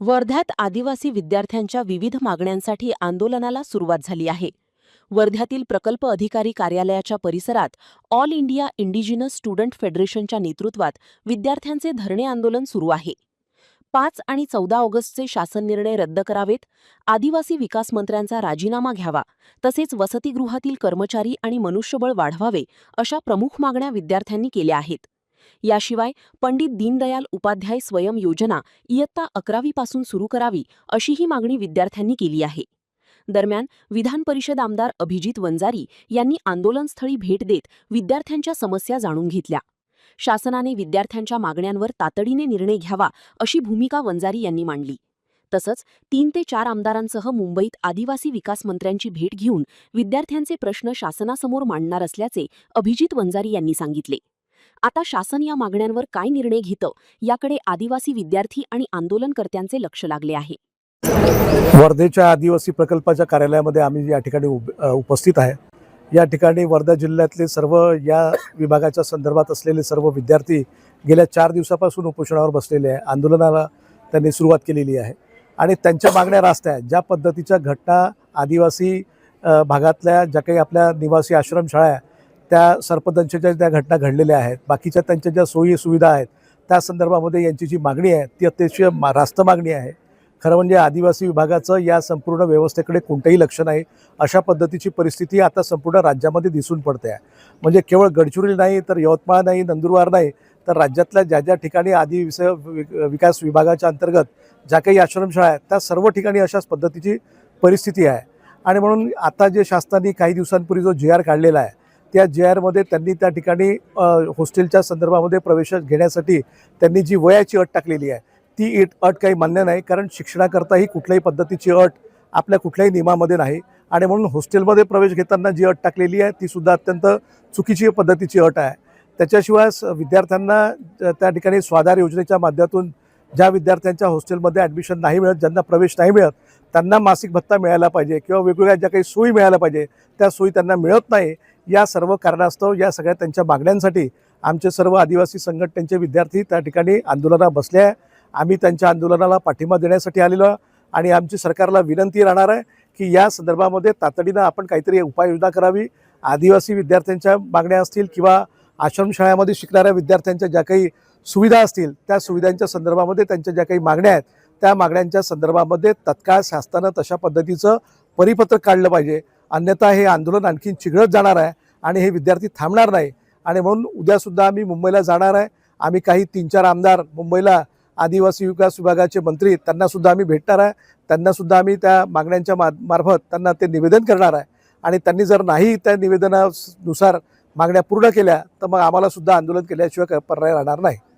वर्ध्यात आदिवासी विद्यार्थ्यांच्या विविध मागण्यांसाठी आंदोलनाला सुरुवात झाली आहे. वर्ध्यातील प्रकल्प अधिकारी कार्यालयाच्या परिसरात ऑल इंडिया इंडिजिनस स्टुडंट फेडरेशनच्या नेतृत्वात विद्यार्थ्यांचे धरणे आंदोलन सुरू आहे. 5 आणि 14 ऑगस्टचे शासन निर्णय रद्द करावेत, आदिवासी विकास मंत्र्यांचा राजीनामा घ्यावा, तसेच वसतिगृहातील कर्मचारी आणि मनुष्यबळ वाढवावे अशा प्रमुख मागण्या विद्यार्थ्यांनी केल्या आहेत. याशिवाय पंडित दीनदयाल उपाध्याय स्वयं योजना इयत्ता 11वी पासून सुरू करावी अशीही मागणी विद्यार्थ्यांनी केली आहे. दरम्यान विधान परिषद आमदार अभिजित वंजारी यांनी आंदोलनस्थळी भेट देत विद्यार्थ्यांच्या समस्या जाणून घेतल्या. शासनाने विद्यार्थ्यांच्या मागण्यांवर तातडीने निर्णय घ्यावा अशी भूमिका वंजारी यांनी मांडली. तसंच 3 ते 4 आमदारांसह मुंबईत आदिवासी विकास मंत्र्यांची भेट घेऊन विद्यार्थ्यांचे प्रश्न शासनासमोर मांडणार असल्याचे अभिजित वंजारी यांनी सांगितले. आता शासन या मागण्यांवर काय निर्णय घेतं याकडे आदिवासी विद्यार्थी आणि आंदोलनकर्त्यांचे लक्ष लागले आहे. वर्धेच्या आदिवासी प्रकल्पाच्या कार्यालयामध्ये आम्ही या ठिकाणी उपस्थित आहे. या ठिकाणी वर्धा जिल्ह्यातले सर्व या विभागाच्या संदर्भात असलेले सर्व विद्यार्थी गेल्या 4 दिवसापासून उपोषणावर बसलेले आहे. आंदोलनाला त्यांनी सुरुवात केलेली आहे आणि त्यांच्या मागण्या रास्त आहेत. ज्या पद्धतीच्या घटना आदिवासी भागातल्या ज्या काही आपल्या निवासी आश्रमशाळा आहे त्या सरपंचांच्या ज्या घटना घडलेल्या आहेत, बाकीच्या त्यांच्या ज्या सोयी सुविधा आहेत त्या संदर्भामध्ये यांची जी मागणी आहे ती अतिशय रास्त मागणी आहे. खरं म्हणजे आदिवासी विभागाचं या संपूर्ण व्यवस्थेकडे कोणतंही लक्ष नाही अशा पद्धतीची परिस्थिती आता संपूर्ण राज्यामध्ये दिसून पडते आहे. म्हणजे केवळ गडचिरोली नाही तर यवतमाळ नाही, नंदुरबार नाही तर राज्यातल्या ज्या ज्या ठिकाणी आदिवासी विकास विभागाच्या अंतर्गत ज्या काही आश्रमशाळा आहेत त्या सर्व ठिकाणी अशाच पद्धतीची परिस्थिती आहे. आणि म्हणून आता जे शासनाने काही दिवसांपूर्वी जो GR काढलेला आहे त्या GRमध्ये त्यांनी त्या ठिकाणी हॉस्टेलच्या संदर्भामध्ये प्रवेश घेण्यासाठी त्यांनी जी वयाची अट टाकलेली आहे ती अट काही मान्य नाही. कारण शिक्षणाकरताही कुठल्याही पद्धतीची अट आपल्या कुठल्याही नियमामध्ये नाही आणि म्हणून हॉस्टेलमध्ये प्रवेश घेताना जी अट टाकलेली आहे ती सुद्धा अत्यंत चुकीची पद्धतीची अट आहे. त्याच्याशिवाय विद्यार्थ्यांना त्या ठिकाणी स्वाधार योजनेच्या माध्यमातून ज्या विद्यार्थ्यांच्या हॉस्टेलमध्ये ॲडमिशन नाही मिळत, ज्यांना प्रवेश नाही मिळत त्यांना मासिक भत्ता मिळाला पाहिजे किंवा वेगवेगळ्या ज्या काही सोयी मिळाल्या पाहिजे त्या सोयी त्यांना मिळत नाही. या सर्व कारणास्तव या सगळ्या त्यांच्या मागण्यांसाठी आमचे सर्व आदिवासी संघटनेचे विद्यार्थी त्या ठिकाणी आंदोलनाला बसले आहे. आम्ही त्यांच्या आंदोलनाला पाठिंबा देण्यासाठी आलेलो आणि आमची सरकारला विनंती राहणार आहे की या संदर्भामध्ये तातडीनं आपण काहीतरी उपाययोजना करावी. आदिवासी विद्यार्थ्यांच्या मागण्या असतील किंवा आश्रमशाळेमध्ये शिकणाऱ्या विद्यार्थ्यांच्या ज्या काही सुविधा असतील त्या सुविधांच्या संदर्भामध्ये त्यांच्या ज्या काही मागण्या आहेत त्या मागण्यांच्या संदर्भामध्ये तत्काळ शासनानं तशा पद्धतीचं परिपत्रक काढलं पाहिजे. अन्यथा हे आंदोलन आणखीन चिघळत जाणार आहे आणि हे विद्यार्थी थांबणार नाही. आणि म्हणून उद्यासुद्धा आम्ही मुंबईला जाणार आहे. आम्ही काही 3-4 आमदार मुंबईला आदिवासी विकास विभागाचे मंत्री त्यांनासुद्धा आम्ही भेटणार आहे. त्यांनासुद्धा आम्ही त्या मागण्यांच्या मार्फत त्यांना ते निवेदन करणार आहे आणि त्यांनी जर नाही त्या निवेदनानुसार मागण्या पूर्ण केल्या तर मग आम्हाला सुद्धा आंदोलन केल्याशिवाय पर्याय राहणार नाही.